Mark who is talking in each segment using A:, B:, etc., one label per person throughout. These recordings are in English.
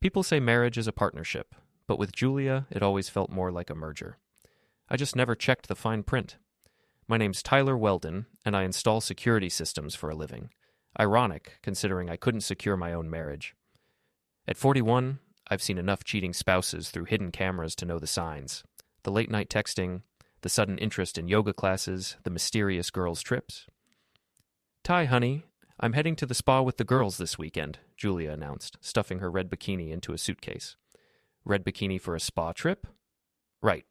A: People say marriage is a partnership, but with Julia, it always felt more like a merger. I just never checked the fine print. My name's Tyler Weldon, and I install security systems for a living. Ironic, considering I couldn't secure my own marriage. At 41, I've seen enough cheating spouses through hidden cameras to know the signs. The late-night texting, the sudden interest in yoga classes, the mysterious girls' trips. "Ty, honey, I'm heading to the spa with the girls this weekend," Julia announced, stuffing her red bikini into a suitcase. "Red bikini for a spa trip?" "Right."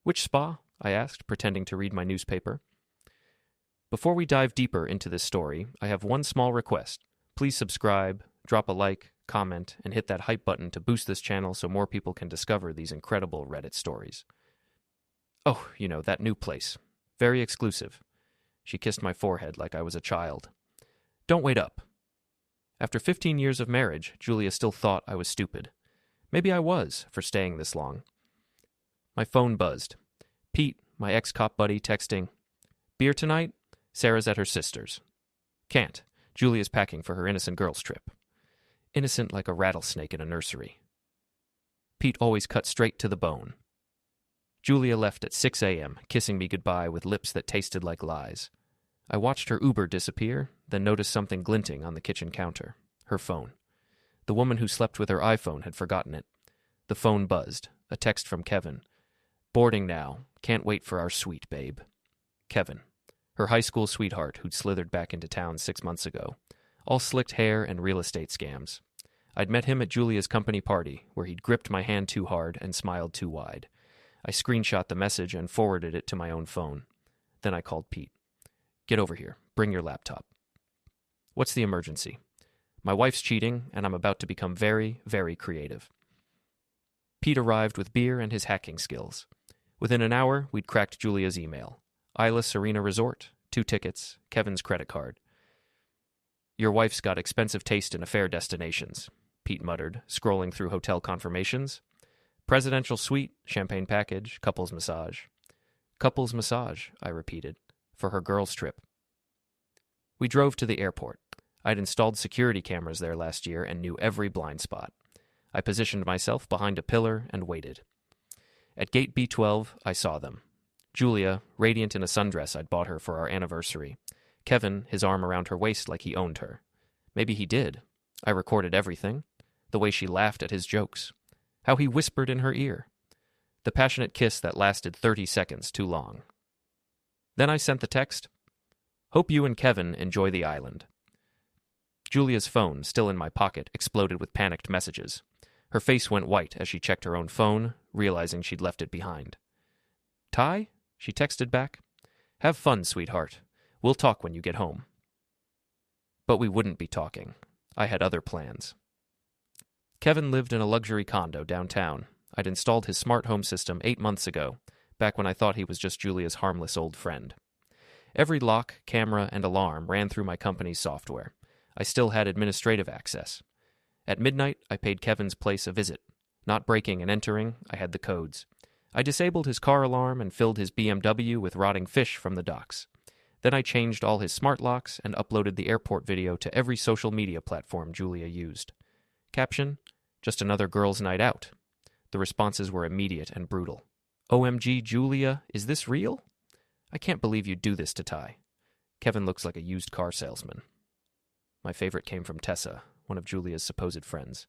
A: "Which spa?" I asked, pretending to read my newspaper. Before we dive deeper into this story, I have one small request. Please subscribe, drop a like, comment, and hit that hype button to boost this channel so more people can discover these incredible Reddit stories. "Oh, that new place. Very exclusive." She kissed my forehead like I was a child. "Don't wait up." After 15 years of marriage, Julia still thought I was stupid. Maybe I was, for staying this long. My phone buzzed. Pete, my ex-cop buddy, texting, "Beer tonight? Sarah's at her sister's." "Can't. Julia's packing for her innocent girls trip." Innocent like a rattlesnake in a nursery. Pete always cut straight to the bone. Julia left at 6 a.m., kissing me goodbye with lips that tasted like lies. I watched her Uber disappear, then noticed something glinting on the kitchen counter. Her phone. The woman who slept with her iPhone had forgotten it. The phone buzzed. A text from Kevin. "Boarding now. Can't wait for our suite, babe." Kevin. Her high school sweetheart who'd slithered back into town 6 months ago. All slicked hair and real estate scams. I'd met him at Julia's company party, where he'd gripped my hand too hard and smiled too wide. I screenshot the message and forwarded it to my own phone. Then I called Pete. "Get over here. Bring your laptop." "What's the emergency?" "My wife's cheating, and I'm about to become very, very creative." Pete arrived with beer and his hacking skills. Within an hour, we'd cracked Julia's email. Isla Serena Resort, 2 tickets, Kevin's credit card. "Your wife's got expensive taste in affair destinations," Pete muttered, scrolling through hotel confirmations. "Presidential suite, champagne package, couples massage." "Couples massage," I repeated, "for her girls' trip." We drove to the airport. I'd installed security cameras there last year and knew every blind spot. I positioned myself behind a pillar and waited. At gate B12, I saw them. Julia, radiant in a sundress I'd bought her for our anniversary. Kevin, his arm around her waist like he owned her. Maybe he did. I recorded everything. The way she laughed at his jokes. How he whispered in her ear. The passionate kiss that lasted 30 seconds too long. Then I sent the text, "Hope you and Kevin enjoy the island." Julia's phone, still in my pocket, exploded with panicked messages. Her face went white as she checked her own phone, realizing she'd left it behind. "Ty?" she texted back. "Have fun, sweetheart. We'll talk when you get home." But we wouldn't be talking. I had other plans. Kevin lived in a luxury condo downtown. I'd installed his smart home system 8 months ago, back when I thought he was just Julia's harmless old friend. Every lock, camera, and alarm ran through my company's software. I still had administrative access. At midnight, I paid Kevin's place a visit. Not breaking and entering, I had the codes. I disabled his car alarm and filled his BMW with rotting fish from the docks. Then I changed all his smart locks and uploaded the airport video to every social media platform Julia used. Caption, "Just another girls' night out." The responses were immediate and brutal. "OMG, Julia, is this real? I can't believe you'd do this to Ty. Kevin looks like a used car salesman." My favorite came from Tessa, one of Julia's supposed friends.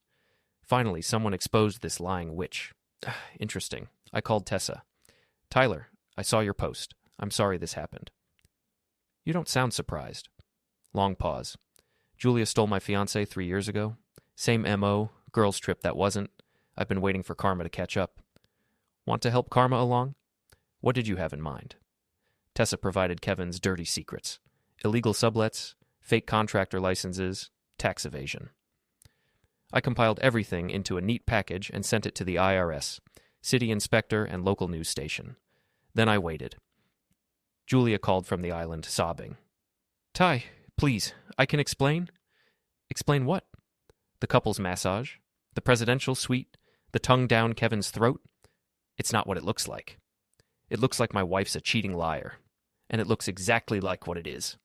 A: Finally, someone exposed this lying witch. Interesting. I called Tessa. "Tyler, I saw your post. I'm sorry this happened." "You don't sound surprised." Long pause. "Julia stole my fiancé 3 years ago. Same MO, girls' trip that wasn't. I've been waiting for karma to catch up." "Want to help karma along?" "What did you have in mind?" Tessa provided Kevin's dirty secrets. Illegal sublets, fake contractor licenses, tax evasion. I compiled everything into a neat package and sent it to the IRS, city inspector, and local news station. Then I waited. Julia called from the island, sobbing. "Ty, please, I can explain." "Explain what?" "The couple's massage, the presidential suite, the tongue down Kevin's throat. It's not what it looks like. It looks like my wife's a cheating liar, and it looks exactly like what it is."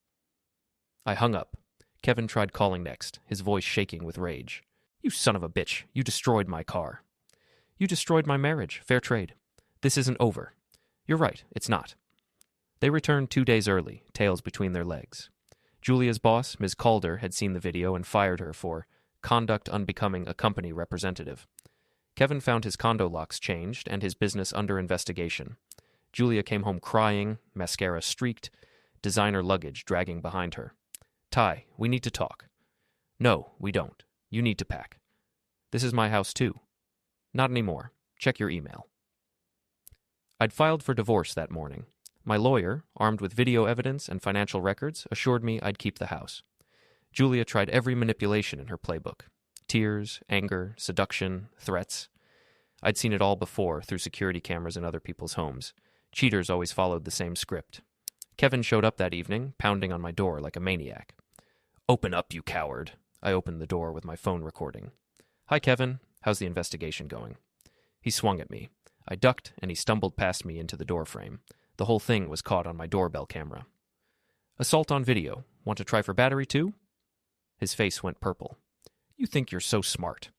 A: I hung up. Kevin tried calling next, his voice shaking with rage. You son of a bitch. You destroyed my car. You destroyed my marriage. Fair trade. This isn't over. You're right. It's not. They returned 2 days early, tails between their legs. Julia's boss, Ms. Calder, had seen the video and fired her for conduct unbecoming a company representative. Kevin found his condo locks changed and his business under investigation. Julia came home crying, mascara streaked, designer luggage dragging behind her. Ty, we need to talk. No, we don't. You need to pack. This is my house too. Not anymore. Check your email. I'd filed for divorce that morning. My lawyer, armed with video evidence and financial records, assured me I'd keep the house. Julia tried every manipulation in her playbook. Tears, anger, seduction, threats. I'd seen it all before through security cameras in other people's homes. Cheaters always followed the same script. Kevin showed up that evening, pounding on my door like a maniac. Open up, you coward. I opened the door with my phone recording. Hi, Kevin. How's the investigation going? He swung at me. I ducked, and he stumbled past me into the doorframe. The whole thing was caught on my doorbell camera. Assault on video. Want to try for battery, too? His face went purple. You think you're so smart.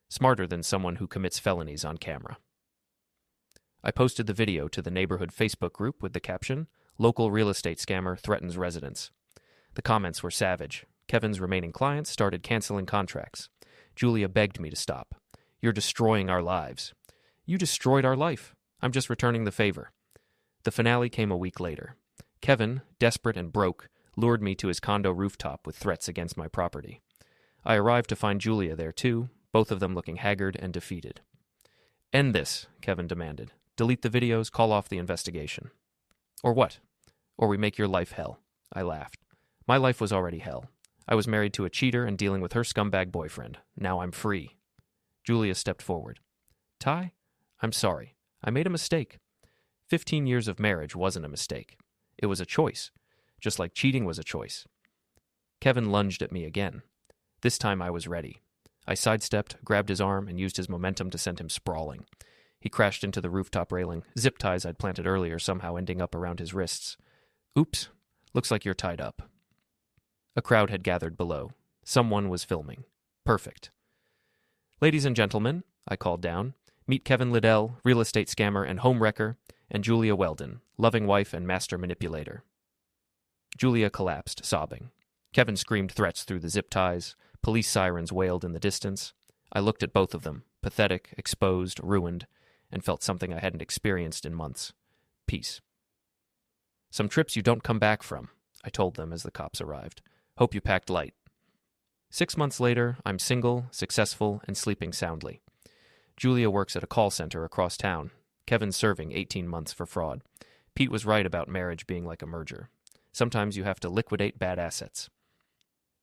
A: Smarter than someone who commits felonies on camera. I posted the video to the neighborhood Facebook group with the caption, Local real estate scammer threatens residents. The comments were savage. Kevin's remaining clients started canceling contracts. Julia begged me to stop. You're destroying our lives. You destroyed our life. I'm just returning the favor. The finale came a week later. Kevin, desperate and broke, lured me to his condo rooftop with threats against my property. I arrived to find Julia there too, both of them looking haggard and defeated. End this, Kevin demanded. Delete the videos, call off the investigation. Or what? Or we make your life hell. I laughed. My life was already hell. I was married to a cheater and dealing with her scumbag boyfriend. Now I'm free. Julia stepped forward. Ty, I'm sorry. I made a mistake. 15 years of marriage wasn't a mistake. It was a choice, just like cheating was a choice. Kevin lunged at me again. This time I was ready. I sidestepped, grabbed his arm, and used his momentum to send him sprawling. He crashed into the rooftop railing, zip ties I'd planted earlier somehow ending up around his wrists. Oops, looks like you're tied up. A crowd had gathered below. Someone was filming. Perfect. Ladies and gentlemen, I called down, meet Kevin Liddell, real estate scammer and home wrecker, and Julia Weldon, loving wife and master manipulator. Julia collapsed, sobbing. Kevin screamed threats through the zip ties. Police sirens wailed in the distance. I looked at both of them, pathetic, exposed, ruined, and felt something I hadn't experienced in months. Peace. Some trips you don't come back from, I told them as the cops arrived. Hope you packed light. 6 months later, I'm single, successful, and sleeping soundly. Julia works at a call center across town. Kevin's serving 18 months for fraud. Pete was right about marriage being like a merger. Sometimes you have to liquidate bad assets.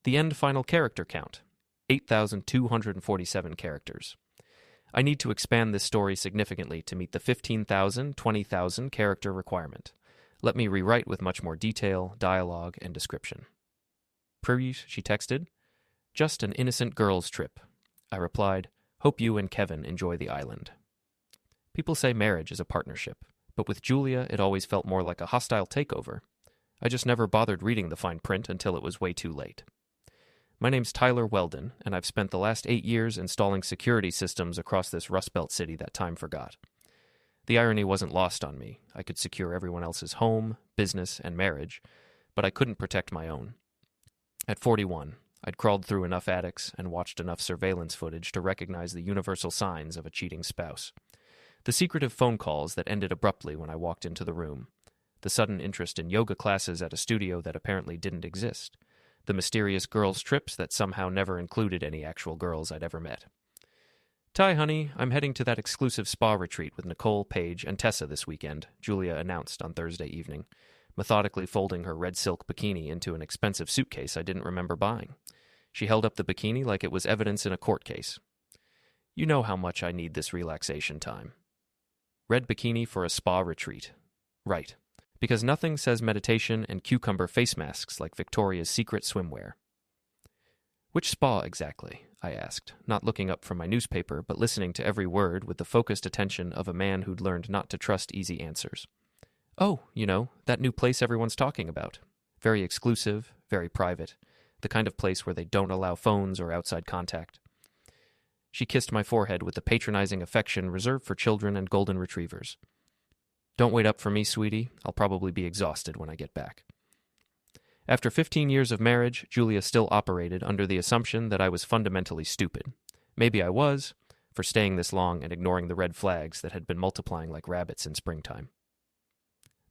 A: The end final character count, 8,247 characters. I need to expand this story significantly to meet the 15,000, 20,000 character requirement. Let me rewrite with much more detail, dialogue, and description. Please, she texted. Just an innocent girls' trip. I replied, hope you and Kevin enjoy the island. People say marriage is a partnership, but with Julia it always felt more like a hostile takeover. I just never bothered reading the fine print until it was way too late. My name's Tyler Weldon, and I've spent the last 8 years installing security systems across this Rust Belt city that time forgot. The irony wasn't lost on me. I could secure everyone else's home, business, and marriage, but I couldn't protect my own. At 41, I'd crawled through enough attics and watched enough surveillance footage to recognize the universal signs of a cheating spouse. The secretive phone calls that ended abruptly when I walked into the room. The sudden interest in yoga classes at a studio that apparently didn't exist. The mysterious girls' trips that somehow never included any actual girls I'd ever met. Ty, honey, I'm heading to that exclusive spa retreat with Nicole, Paige, and Tessa this weekend, Julia announced on Thursday evening, methodically folding her red silk bikini into an expensive suitcase I didn't remember buying. She held up the bikini like it was evidence in a court case. You know how much I need this relaxation time. Red bikini for a spa retreat. Right. Because nothing says meditation and cucumber face masks like Victoria's Secret swimwear. Which spa exactly? I asked, not looking up from my newspaper, but listening to every word with the focused attention of a man who'd learned not to trust easy answers. Oh, you know, that new place everyone's talking about. Very exclusive, very private. The kind of place where they don't allow phones or outside contact. She kissed my forehead with the patronizing affection reserved for children and golden retrievers. "Don't wait up for me, sweetie. I'll probably be exhausted when I get back." After 15 years of marriage, Julia still operated under the assumption that I was fundamentally stupid. Maybe I was, for staying this long and ignoring the red flags that had been multiplying like rabbits in springtime.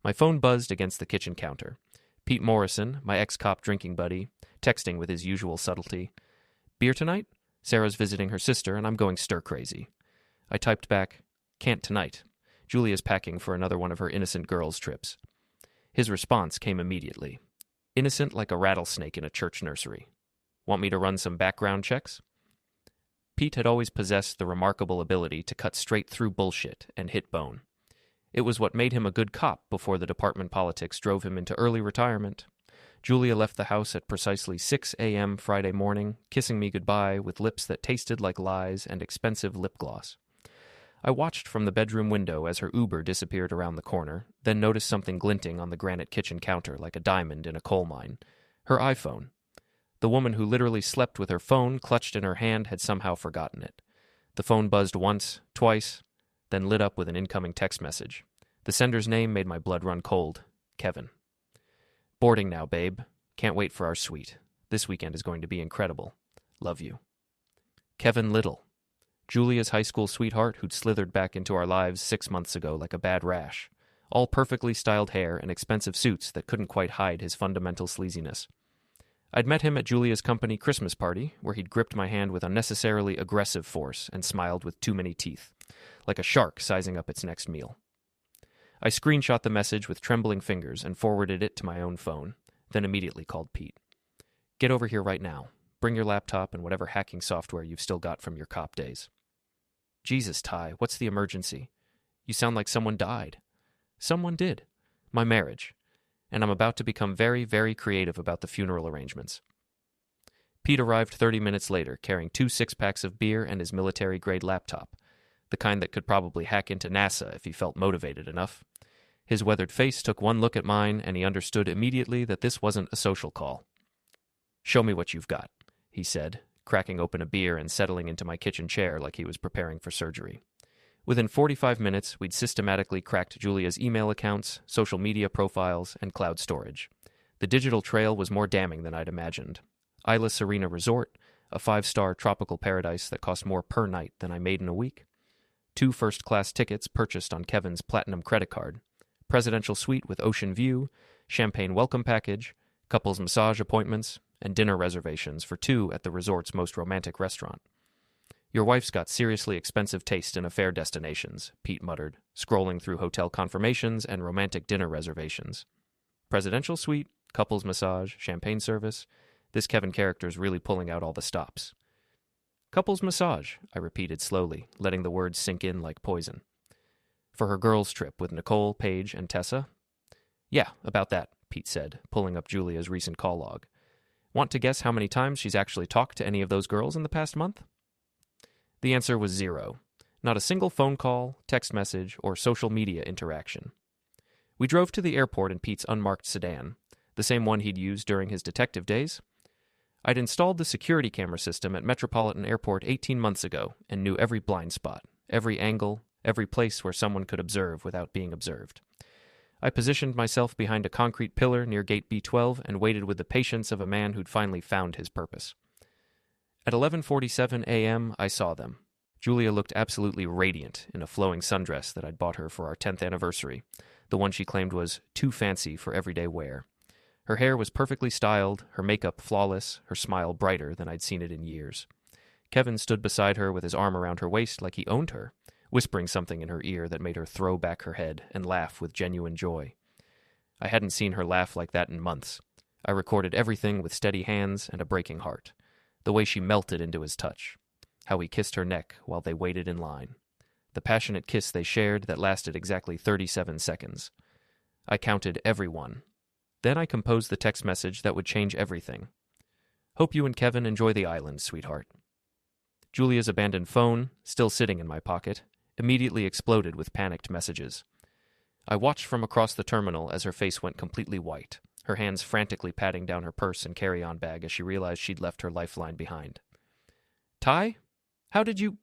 A: My phone buzzed against the kitchen counter. Pete Morrison, my ex-cop drinking buddy, texting with his usual subtlety. "Beer tonight? Sarah's visiting her sister, and I'm going stir-crazy." I typed back, "Can't tonight. Julia's packing for another one of her innocent girls' trips." His response came immediately. Innocent like a rattlesnake in a church nursery. "Want me to run some background checks?" Pete had always possessed the remarkable ability to cut straight through bullshit and hit bone. It was what made him a good cop before the department politics drove him into early retirement. Julia left the house at precisely 6 a.m. Friday morning, kissing me goodbye with lips that tasted like lies and expensive lip gloss. I watched from the bedroom window as her Uber disappeared around the corner, then noticed something glinting on the granite kitchen counter like a diamond in a coal mine. Her iPhone. The woman who literally slept with her phone clutched in her hand had somehow forgotten it. The phone buzzed once, twice, then lit up with an incoming text message. The sender's name made my blood run cold. Kevin. "Boarding now, babe. Can't wait for our suite. This weekend is going to be incredible. Love you." Kevin Little. Julia's high school sweetheart who'd slithered back into our lives 6 months ago like a bad rash. All perfectly styled hair and expensive suits that couldn't quite hide his fundamental sleaziness. I'd met him at Julia's company Christmas party, where he'd gripped my hand with unnecessarily aggressive force and smiled with too many teeth, like a shark sizing up its next meal. I screenshot the message with trembling fingers and forwarded it to my own phone, then immediately called Pete. "Get over here right now. Bring your laptop and whatever hacking software you've still got from your cop days." "Jesus, Ty, what's the emergency? You sound like someone died." "Someone did. My marriage. And I'm about to become very, very creative about the funeral arrangements." Pete arrived 30 minutes later, carrying 2 six-packs of beer and his military-grade laptop, the kind that could probably hack into NASA if he felt motivated enough. His weathered face took one look at mine, and he understood immediately that this wasn't a social call. "Show me what you've got," he said, cracking open a beer and settling into my kitchen chair like he was preparing for surgery. Within 45 minutes, we'd systematically cracked Julia's email accounts, social media profiles, and cloud storage. The digital trail was more damning than I'd imagined. Isla Serena Resort, a 5-star tropical paradise that cost more per night than I made in a week. 2 first-class tickets purchased on Kevin's platinum credit card. Presidential suite with ocean view, champagne welcome package, couples massage appointments, and dinner reservations for 2 at the resort's most romantic restaurant. "Your wife's got seriously expensive taste in affair destinations," Pete muttered, scrolling through hotel confirmations and romantic dinner reservations. Presidential suite, couples massage, champagne service. This Kevin character's really pulling out all the stops. "Couples massage," I repeated slowly, letting the words sink in like poison. "For her girls' trip with Nicole, Paige, and Tessa?" "Yeah, about that," Pete said, pulling up Julia's recent call log. "Want to guess how many times she's actually talked to any of those girls in the past month?" The answer was 0. Not a single phone call, text message, or social media interaction. We drove to the airport in Pete's unmarked sedan, the same one he'd used during his detective days. I'd installed the security camera system at Metropolitan Airport 18 months ago and knew every blind spot, every angle, every place where someone could observe without being observed. I positioned myself behind a concrete pillar near gate B12 and waited with the patience of a man who'd finally found his purpose. At 11:47 a.m., I saw them. Julia looked absolutely radiant in a flowing sundress that I'd bought her for our 10th anniversary, the one she claimed was too fancy for everyday wear. Her hair was perfectly styled, her makeup flawless, her smile brighter than I'd seen it in years. Kevin stood beside her with his arm around her waist like he owned her, whispering something in her ear that made her throw back her head and laugh with genuine joy. I hadn't seen her laugh like that in months. I recorded everything with steady hands and a breaking heart. The way she melted into his touch. How he kissed her neck while they waited in line. The passionate kiss they shared that lasted exactly 37 seconds. I counted every one. Then I composed the text message that would change everything. "Hope you and Kevin enjoy the island, sweetheart." Julia's abandoned phone, still sitting in my pocket, immediately exploded with panicked messages. I watched from across the terminal as her face went completely white, her hands frantically patting down her purse and carry-on bag as she realized she'd left her lifeline behind. "Ty? How did you...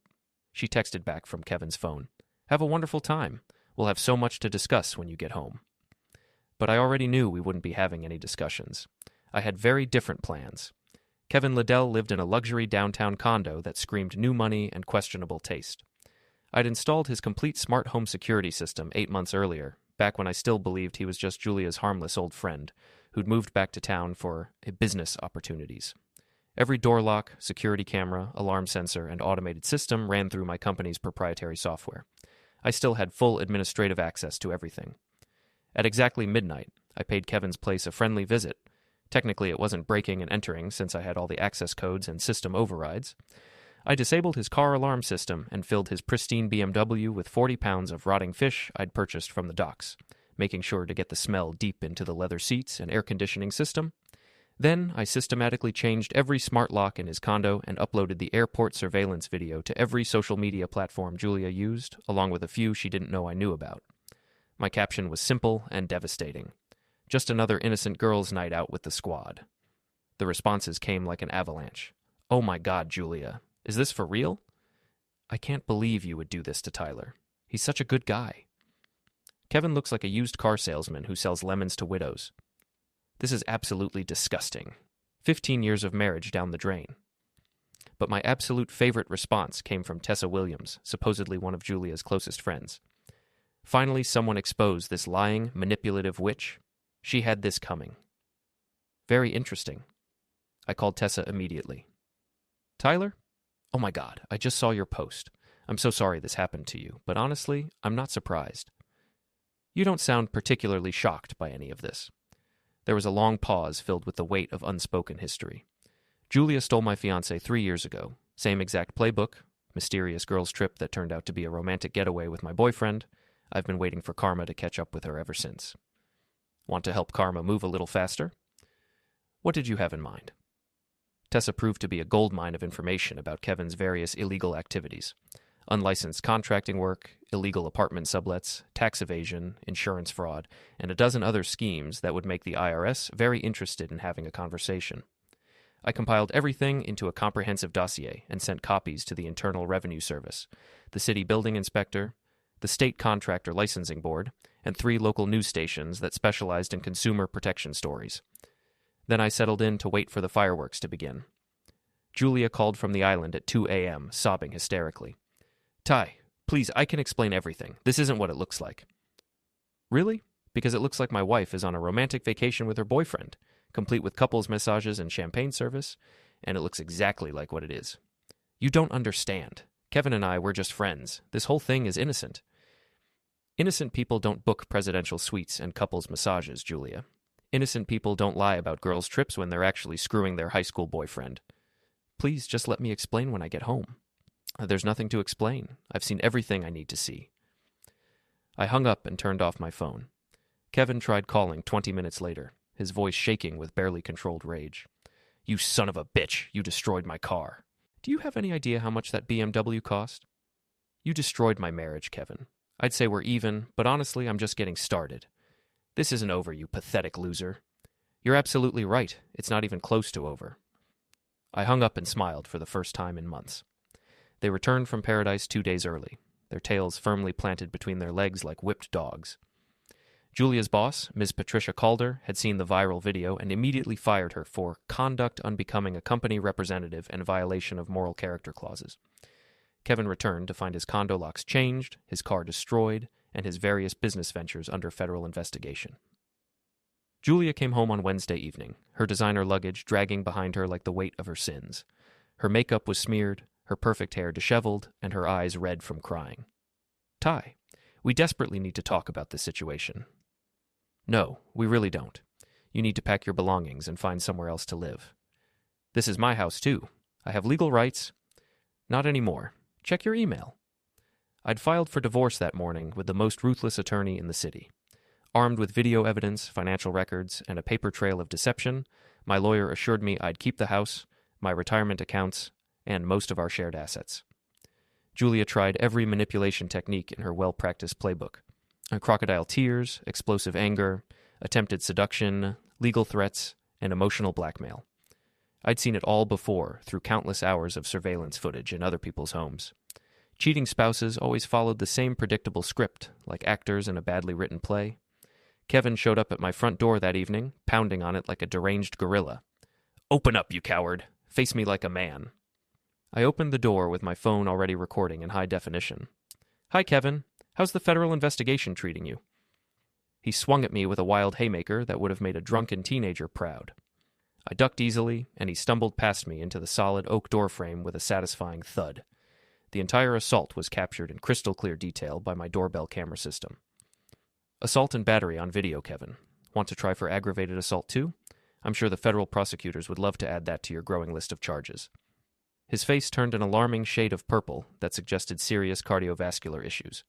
A: She texted back from Kevin's phone. Have a wonderful time. We'll have so much to discuss when you get home. But I already knew we wouldn't be having any discussions. I had very different plans. Kevin Liddell lived in a luxury downtown condo that screamed new money and questionable taste. I'd installed his complete smart home security system 8 months earlier, back when I still believed he was just Julia's harmless old friend, who'd moved back to town for business opportunities. Every door lock, security camera, alarm sensor, and automated system ran through my company's proprietary software. I still had full administrative access to everything. At exactly midnight, I paid Kevin's place a friendly visit. Technically, it wasn't breaking and entering since I had all the access codes and system overrides. I disabled his car alarm system and filled his pristine BMW with 40 pounds of rotting fish I'd purchased from the docks, making sure to get the smell deep into the leather seats and air conditioning system. Then I systematically changed every smart lock in his condo and uploaded the airport surveillance video to every social media platform Julia used, along with a few she didn't know I knew about. My caption was simple and devastating. Just another innocent girls' night out with the squad. The responses came like an avalanche. Oh my God, Julia. Is this for real? I can't believe you would do this to Tyler. He's such a good guy. Kevin looks like a used car salesman who sells lemons to widows. This is absolutely disgusting. 15 years of marriage down the drain. But my absolute favorite response came from Tessa Williams, supposedly one of Julia's closest friends. Finally, someone exposed this lying, manipulative witch. She had this coming. Very interesting. I called Tessa immediately. Tyler? Oh my God, I just saw your post. I'm so sorry this happened to you, but honestly, I'm not surprised. You don't sound particularly shocked by any of this. There was a long pause filled with the weight of unspoken history. Julia stole my fiancé 3 years ago. Same exact playbook. Mysterious girls' trip that turned out to be a romantic getaway with my boyfriend. I've been waiting for Karma to catch up with her ever since. Want to help Karma move a little faster? What did you have in mind? Tessa proved to be a goldmine of information about Kevin's various illegal activities. Unlicensed contracting work, illegal apartment sublets, tax evasion, insurance fraud, and a dozen other schemes that would make the IRS very interested in having a conversation. I compiled everything into a comprehensive dossier and sent copies to the Internal Revenue Service, the city building inspector, the state contractor licensing board, and 3 local news stations that specialized in consumer protection stories. Then I settled in to wait for the fireworks to begin. Julia called from the island at 2 a.m., sobbing hysterically. Ty, please, I can explain everything. This isn't what it looks like. Really? Because it looks like my wife is on a romantic vacation with her boyfriend, complete with couples massages and champagne service, and it looks exactly like what it is. You don't understand. Kevin and I were just friends. This whole thing is innocent. Innocent people don't book presidential suites and couples massages, Julia. Innocent people don't lie about girls' trips when they're actually screwing their high school boyfriend. Please just let me explain when I get home. There's nothing to explain. I've seen everything I need to see. I hung up and turned off my phone. Kevin tried calling 20 minutes later, his voice shaking with barely controlled rage. You son of a bitch, you destroyed my car. Do you have any idea how much that BMW cost? You destroyed my marriage, Kevin. I'd say we're even, but honestly, I'm just getting started. This isn't over, you pathetic loser. You're absolutely right. It's not even close to over. I hung up and smiled for the first time in months. They returned from paradise 2 days early, their tails firmly planted between their legs like whipped dogs. Julia's boss, Ms. Patricia Calder, had seen the viral video and immediately fired her for conduct unbecoming a company representative and violation of moral character clauses. Kevin returned to find his condo locks changed, his car destroyed, and his various business ventures under federal investigation. Julia came home on Wednesday evening, her designer luggage dragging behind her like the weight of her sins. Her makeup was smeared, her perfect hair disheveled, and her eyes red from crying. Ty, we desperately need to talk about this situation. No, we really don't. You need to pack your belongings and find somewhere else to live. This is my house, too. I have legal rights. Not anymore. Check your email. I'd filed for divorce that morning with the most ruthless attorney in the city. Armed with video evidence, financial records, and a paper trail of deception, my lawyer assured me I'd keep the house, my retirement accounts, and most of our shared assets. Julia tried every manipulation technique in her well-practiced playbook. Crocodile tears, explosive anger, attempted seduction, legal threats, and emotional blackmail. I'd seen it all before through countless hours of surveillance footage in other people's homes. Cheating spouses always followed the same predictable script, like actors in a badly written play. Kevin showed up at my front door that evening, pounding on it like a deranged gorilla. "Open up, you coward! Face me like a man." I opened the door with my phone already recording in high definition. "Hi, Kevin. How's the federal investigation treating you?" He swung at me with a wild haymaker that would have made a drunken teenager proud. I ducked easily, and he stumbled past me into the solid oak doorframe with a satisfying thud. The entire assault was captured in crystal clear detail by my doorbell camera system. "Assault and battery on video, Kevin. Want to try for aggravated assault too? I'm sure the federal prosecutors would love to add that to your growing list of charges." His face turned an alarming shade of purple that suggested serious cardiovascular issues.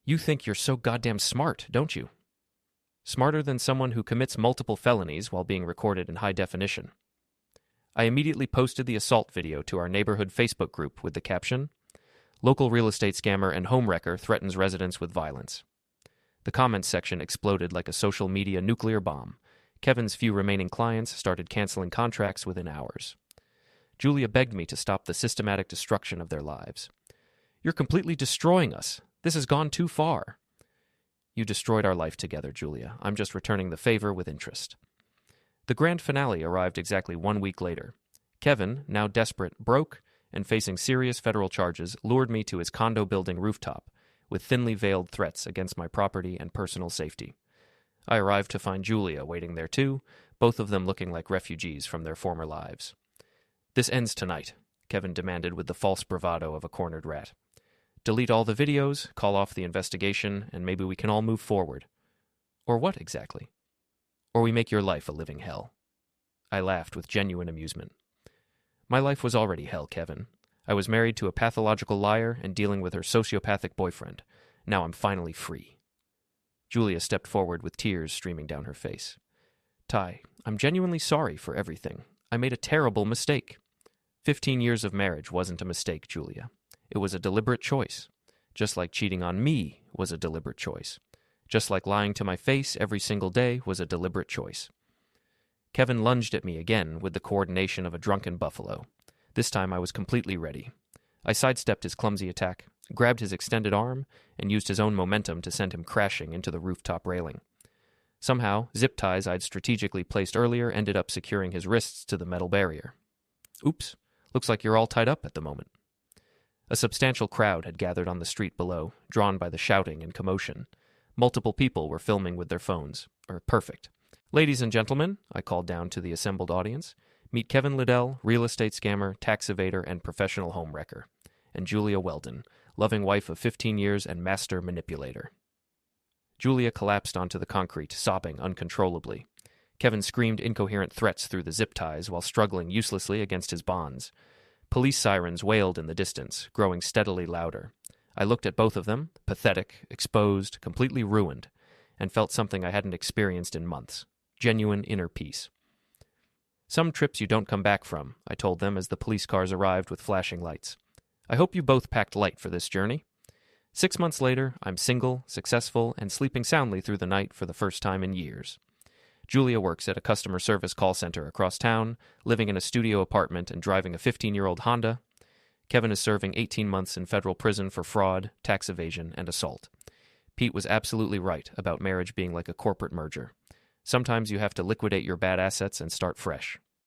A: "You think you're so goddamn smart, don't you?" Smarter than someone who commits multiple felonies while being recorded in high definition. I immediately posted the assault video to our neighborhood Facebook group with the caption, "Local real estate scammer and homewrecker threatens residents with violence." The comments section exploded like a social media nuclear bomb. Kevin's few remaining clients started canceling contracts within hours. Julia begged me to stop the systematic destruction of their lives. "You're completely destroying us. This has gone too far." "You destroyed our life together, Julia. I'm just returning the favor with interest." The grand finale arrived exactly 1 week later. Kevin, now desperate, broke, and facing serious federal charges, lured me to his condo building rooftop, with thinly veiled threats against my property and personal safety. I arrived to find Julia waiting there too, both of them looking like refugees from their former lives. "This ends tonight," Kevin demanded with the false bravado of a cornered rat. "Delete all the videos, call off the investigation, and maybe we can all move forward." "Or what exactly?" "Or we make your life a living hell." I laughed with genuine amusement. My life was already hell, Kevin. I was married to a pathological liar and dealing with her sociopathic boyfriend. Now I'm finally free. Julia stepped forward with tears streaming down her face. "Ty, I'm genuinely sorry for everything. I made a terrible mistake." 15 years of marriage wasn't a mistake, Julia. It was a deliberate choice. Just like cheating on me was a deliberate choice. Just like lying to my face every single day was a deliberate choice. Kevin lunged at me again with the coordination of a drunken buffalo. This time I was completely ready. I sidestepped his clumsy attack, grabbed his extended arm, and used his own momentum to send him crashing into the rooftop railing. Somehow, zip ties I'd strategically placed earlier ended up securing his wrists to the metal barrier. "Oops, looks like you're all tied up at the moment." A substantial crowd had gathered on the street below, drawn by the shouting and commotion. Multiple people were filming with their phones. Perfect. "Ladies and gentlemen," I called down to the assembled audience, "meet Kevin Liddell, real estate scammer, tax evader, and professional homewrecker, and Julia Weldon, loving wife of 15 years and master manipulator." Julia collapsed onto the concrete, sobbing uncontrollably. Kevin screamed incoherent threats through the zip ties while struggling uselessly against his bonds. Police sirens wailed in the distance, growing steadily louder. I looked at both of them, pathetic, exposed, completely ruined, and felt something I hadn't experienced in months. Genuine inner peace. "Some trips you don't come back from," I told them as the police cars arrived with flashing lights. "I hope you both packed light for this journey." 6 months later, I'm single, successful, and sleeping soundly through the night for the first time in years. Julia works at a customer service call center across town, living in a studio apartment and driving a 15-year-old Honda. Kevin is serving 18 months in federal prison for fraud, tax evasion, and assault. Pete was absolutely right about marriage being like a corporate merger. Sometimes you have to liquidate your bad assets and start fresh.